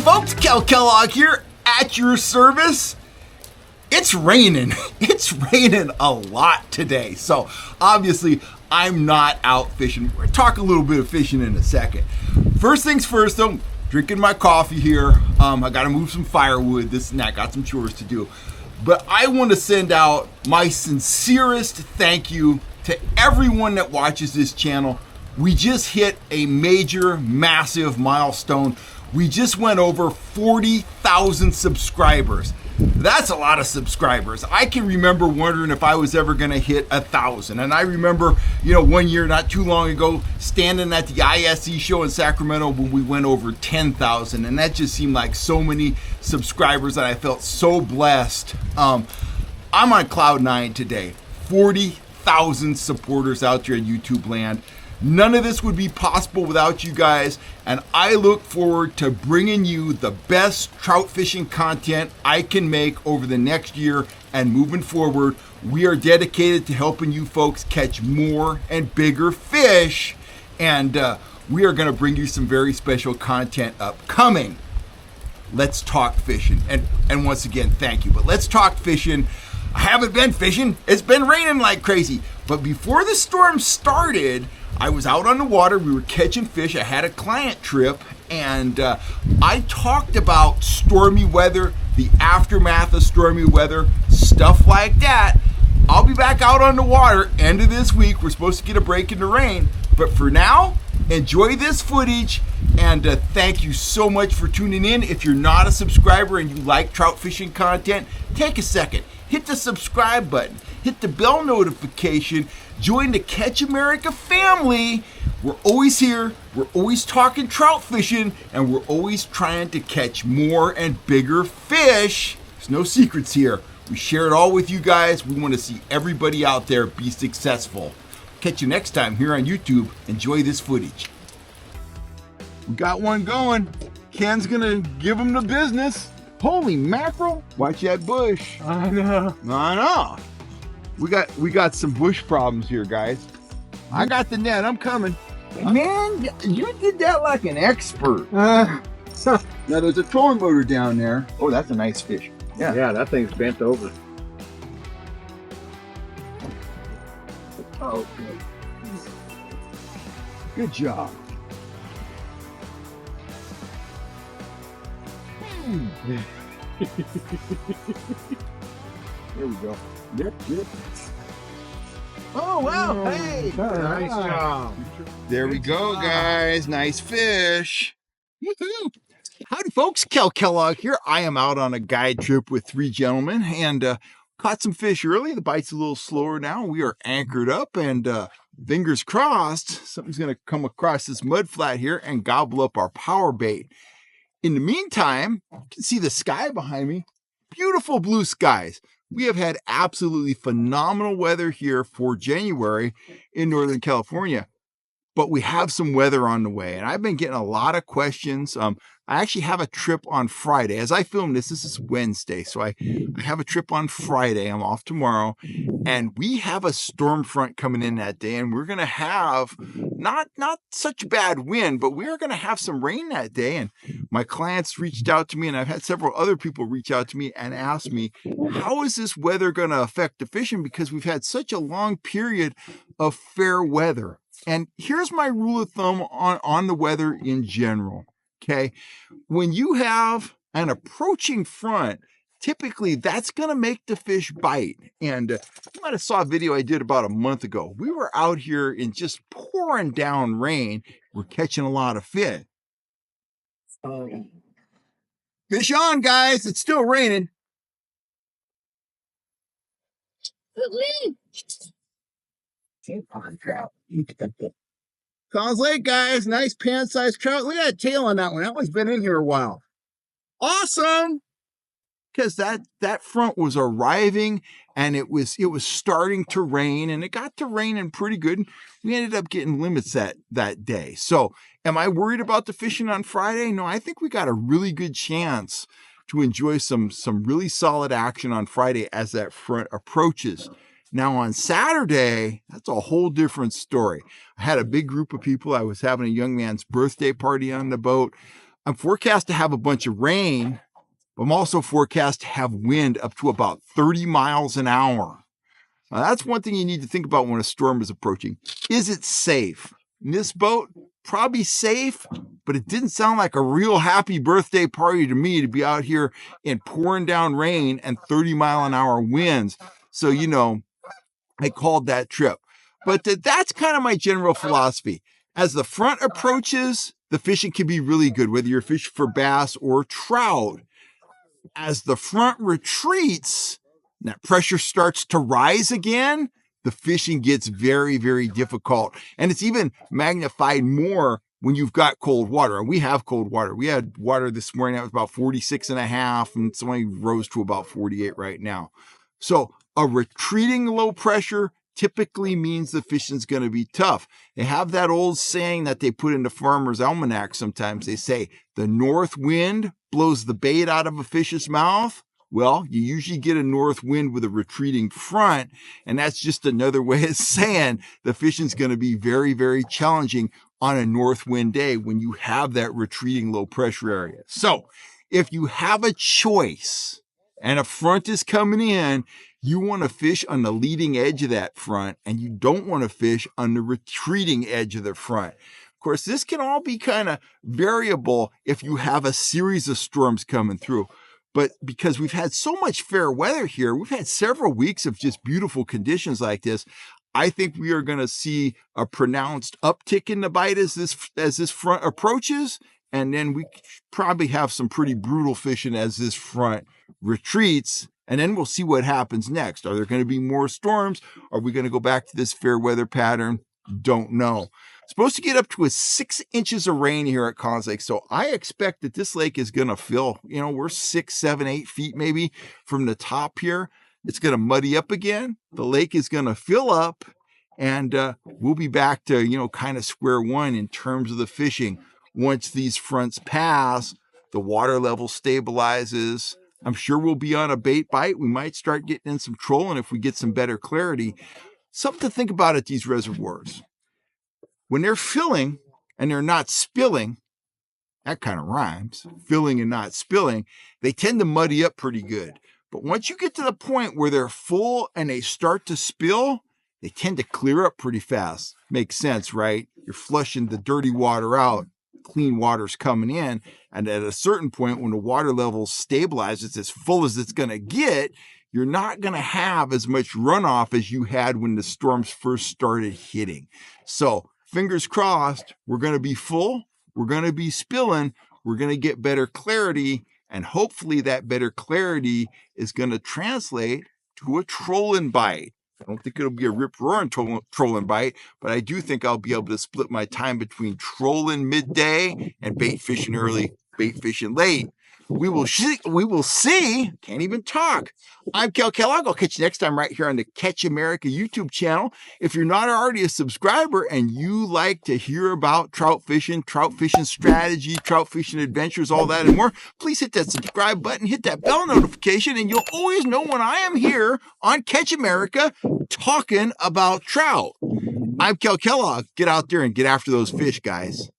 folks, Kellogg here at your service. It's raining. It's raining a lot today. So obviously I'm not out fishing. We'll talk a little bit of fishing in a second. First things first though, drinking my coffee here. I got to move some firewood, this and that, got some chores to do. But I want to send out my sincerest thank you to everyone that watches this channel. We just hit a major, massive milestone. We just went over 40,000 subscribers. That's a lot of subscribers. I can remember wondering if I was ever going to hit 1,000. And I remember, one year not too long ago, standing at the ISE show in Sacramento when we went over 10,000. And that just seemed like so many subscribers that I felt so blessed. I'm on cloud 9 today. 40,000 supporters out there in YouTube land. None of this would be possible without you guys, and I look forward to bringing you the best trout fishing content I can make over the next year and moving forward. We are dedicated to helping you folks catch more and bigger fish, and we are going to bring you some very special content upcoming. Let's talk fishing, and once again, thank you, but let's talk fishing. I haven't been fishing. It's been raining like crazy, but before the storm started, I was out on the water, we were catching fish, I had a client trip, and I talked about stormy weather, the aftermath of stormy weather, stuff like that. I'll be back out on the water end of this week. We're supposed to get a break in the rain, but for now, enjoy this footage, and thank you so much for tuning in. If you're not a subscriber and you like trout fishing content, take a second, hit the subscribe button, hit the bell notification, join the Catch America family. We're always here, we're always talking trout fishing, and we're always trying to catch more and bigger fish. There's no secrets here. We share it all with you guys. We want to see everybody out there be successful. Catch you next time here on YouTube. Enjoy this footage. We got one going. Ken's gonna give him the business. Holy mackerel. Watch that bush. I know. We got some bush problems here, guys. I got the net. I'm coming. Man, you did that like an expert. Now there's a trolling motor down there. Oh, that's a nice fish. Yeah, that thing's bent over. Oh, good. Good job. There we go. Yep. Oh, wow. Hey. Nice job. There we go, guys. Nice fish. Woohoo. Howdy, folks. Kellogg here. I am out on a guide trip with 3 gentlemen and caught some fish early. The bite's a little slower now. We are anchored up and fingers crossed, something's going to come across this mud flat here and gobble up our power bait. In the meantime, you can see the sky behind me. Beautiful blue skies. We have had absolutely phenomenal weather here for January in Northern California, but we have some weather on the way, and I've been getting a lot of questions. I actually have a trip on Friday. As I film this is Wednesday, so I have a trip on Friday. I'm off tomorrow, and we have a storm front coming in that day, and we're going to have not such bad wind, but we are going to have some rain that day. And my clients reached out to me, and I've had several other people reach out to me and ask me, how is this weather going to affect the fishing? Because we've had such a long period of fair weather. And here's my rule of thumb on the weather in general. Okay, when you have an approaching front, typically that's going to make the fish bite. And you might have saw a video I did about a month ago. We were out here in just pouring down rain. We're catching a lot of fish. Fish on, guys. It's still raining. Trout. Collins Lake, guys. Nice pan-sized trout. Look at that tail on that one. That one's been in here a while. Awesome. Because that front was arriving and it was starting to rain, and it got to raining pretty good. We ended up getting limits that day. So am I worried about the fishing on Friday? No, I think we got a really good chance to enjoy some really solid action on Friday as that front approaches. Now on Saturday, that's a whole different story. I had a big group of people. I was having a young man's birthday party on the boat. I'm forecast to have a bunch of rain, but I'm also forecast to have wind up to about 30 miles an hour. Now, that's one thing you need to think about when a storm is approaching. Is it safe? In this boat, probably safe, but it didn't sound like a real happy birthday party to me to be out here in pouring down rain and 30-mile-an-hour winds. So, I called that trip. But that's kind of my general philosophy. As the front approaches, the fishing can be really good, whether you're fishing for bass or trout. As the front retreats, that pressure starts to rise again, the fishing gets very, very difficult. And it's even magnified more when you've got cold water. And we have cold water. We had water this morning that was about 46 and a half, and it's only rose to about 48 right now. So a retreating low pressure typically means the fishing's going to be tough. They have that old saying that they put in the Farmer's Almanac sometimes. They say, the north wind blows the bait out of a fish's mouth. Well, you usually get a north wind with a retreating front, and that's just another way of saying the fishing's going to be very, very challenging on a north wind day when you have that retreating low pressure area. So if you have a choice and a front is coming in, you want to fish on the leading edge of that front, and you don't want to fish on the retreating edge of the front. Of course, this can all be kind of variable if you have a series of storms coming through. But because we've had so much fair weather here, we've had several weeks of just beautiful conditions like this, I think we are going to see a pronounced uptick in the bite as this front approaches. And then we probably have some pretty brutal fishing as this front retreats. And then we'll see what happens next. Are there going to be more storms? Are we going to go back to this fair weather pattern? Don't know. Supposed to get up to 6 inches of rain here at Collins Lake. So I expect that this lake is going to fill. We're 6, 7, 8 feet maybe from the top here. It's going to muddy up again. The lake is going to fill up, and we'll be back to, kind of square one in terms of the fishing. Once these fronts pass, the water level stabilizes. I'm sure we'll be on a bait bite. We might start getting in some trolling if we get some better clarity. Something to think about at these reservoirs. When they're filling and they're not spilling, that kind of rhymes, filling and not spilling, they tend to muddy up pretty good. But once you get to the point where they're full and they start to spill, they tend to clear up pretty fast. Makes sense, right? You're flushing the dirty water out, clean water's coming in, and at a certain point when the water level stabilizes as full as it's going to get, you're not going to have as much runoff as you had when the storms first started hitting. So fingers crossed, we're going to be full, we're going to be spilling, we're going to get better clarity, and hopefully that better clarity is going to translate to a trolling bite. I don't think it'll be a rip-roaring trolling bite, but I do think I'll be able to split my time between trolling midday and bait fishing early, bait fishing late. We will see. Can't even talk. I'm Kel Kellogg. I'll catch you next time right here on the Catch America YouTube channel. If you're not already a subscriber and you like to hear about trout fishing strategy, trout fishing adventures, all that and more, please hit that subscribe button, hit that bell notification, and you'll always know when I am here on Catch America talking about trout. I'm Kel Kellogg. Get out there and get after those fish, guys.